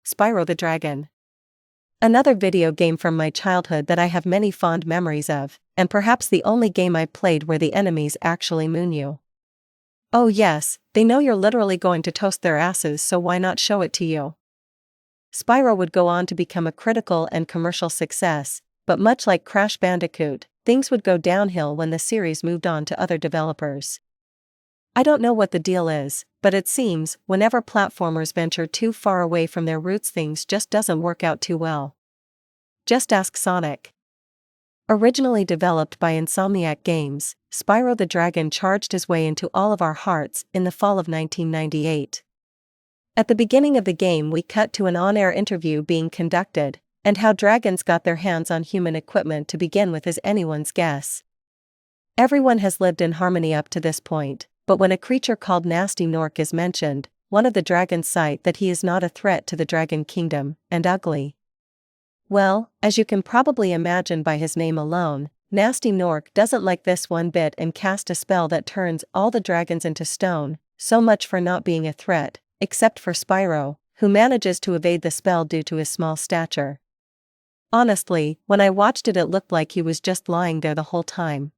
Spyro the Dragon. Another video game from my childhood that I have many fond memories of, and perhaps the only game I played where the enemies actually moon you. Oh yes, they know you're literally going to toast their asses, so why not show it to you? Spyro would go on to become a critical and commercial success, but much like Crash Bandicoot, things would go downhill when the series moved on to other developers. I don't know what the deal is, but it seems whenever platformers venture too far away from their roots, things just doesn't work out too well. Just ask Sonic. Originally developed by Insomniac Games, Spyro the Dragon charged his way into all of our hearts in the fall of 1998. At the beginning of the game, we cut to an on-air interview being conducted, and how dragons got their hands on human equipment to begin with is anyone's guess. Everyone has lived in harmony up to this point, but when a creature called Nasty Nork is mentioned, one of the dragons cite that he is not a threat to the Dragon Kingdom, and ugly. Well, as you can probably imagine by his name alone, Nasty Nork doesn't like this one bit and cast a spell that turns all the dragons into stone, so much for not being a threat, except for Spyro, who manages to evade the spell due to his small stature. Honestly, when I watched it looked like he was just lying there the whole time.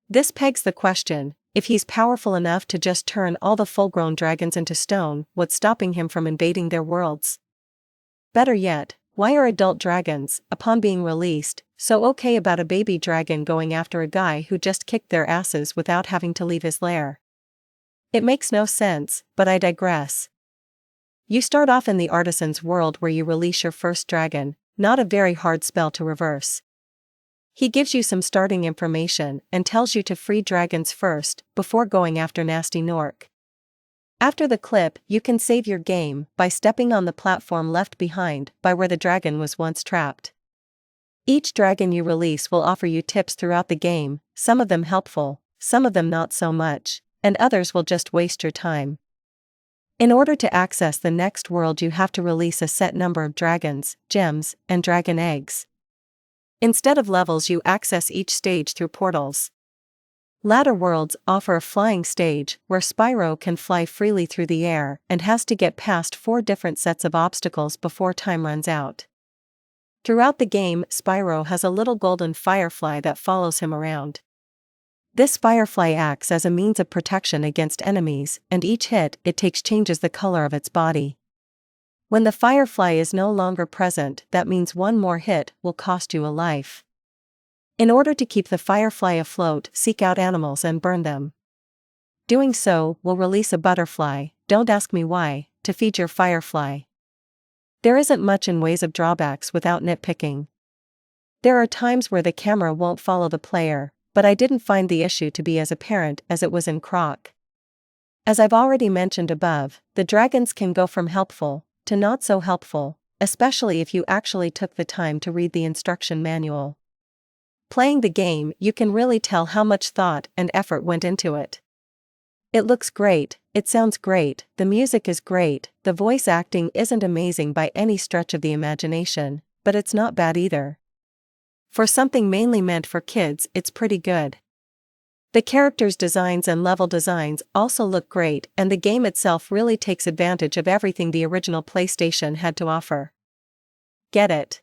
This pegs the question, if he's powerful enough to just turn all the full-grown dragons into stone, what's stopping him from invading their worlds? Better yet, why are adult dragons, upon being released, so okay about a baby dragon going after a guy who just kicked their asses without having to leave his lair? It makes no sense, but I digress. You start off in the artisan's world where you release your first dragon, not a very hard spell to reverse. He gives you some starting information and tells you to free dragons first, before going after Nasty Nork. After the clip, you can save your game by stepping on the platform left behind by where the dragon was once trapped. Each dragon you release will offer you tips throughout the game, some of them helpful, some of them not so much, and others will just waste your time. In order to access the next world, you have to release a set number of dragons, gems, and dragon eggs. Instead of levels, you access each stage through portals. Ladder worlds offer a flying stage where Spyro can fly freely through the air and has to get past 4 different sets of obstacles before time runs out. Throughout the game, Spyro has a little golden firefly that follows him around. This firefly acts as a means of protection against enemies, and each hit it takes changes the color of its body. When the firefly is no longer present, that means one more hit will cost you a life. In order to keep the firefly afloat, seek out animals and burn them. Doing so will release a butterfly, don't ask me why, to feed your firefly. There isn't much in ways of drawbacks without nitpicking. There are times where the camera won't follow the player, but I didn't find the issue to be as apparent as it was in Croc. As I've already mentioned above, the dragons can go from helpful to not so helpful, especially if you actually took the time to read the instruction manual. Playing the game, you can really tell how much thought and effort went into it. It looks great, it sounds great, the music is great, the voice acting isn't amazing by any stretch of the imagination, but it's not bad either. For something mainly meant for kids, it's pretty good. The characters' designs and level designs also look great, and the game itself really takes advantage of everything the original PlayStation had to offer. Get it?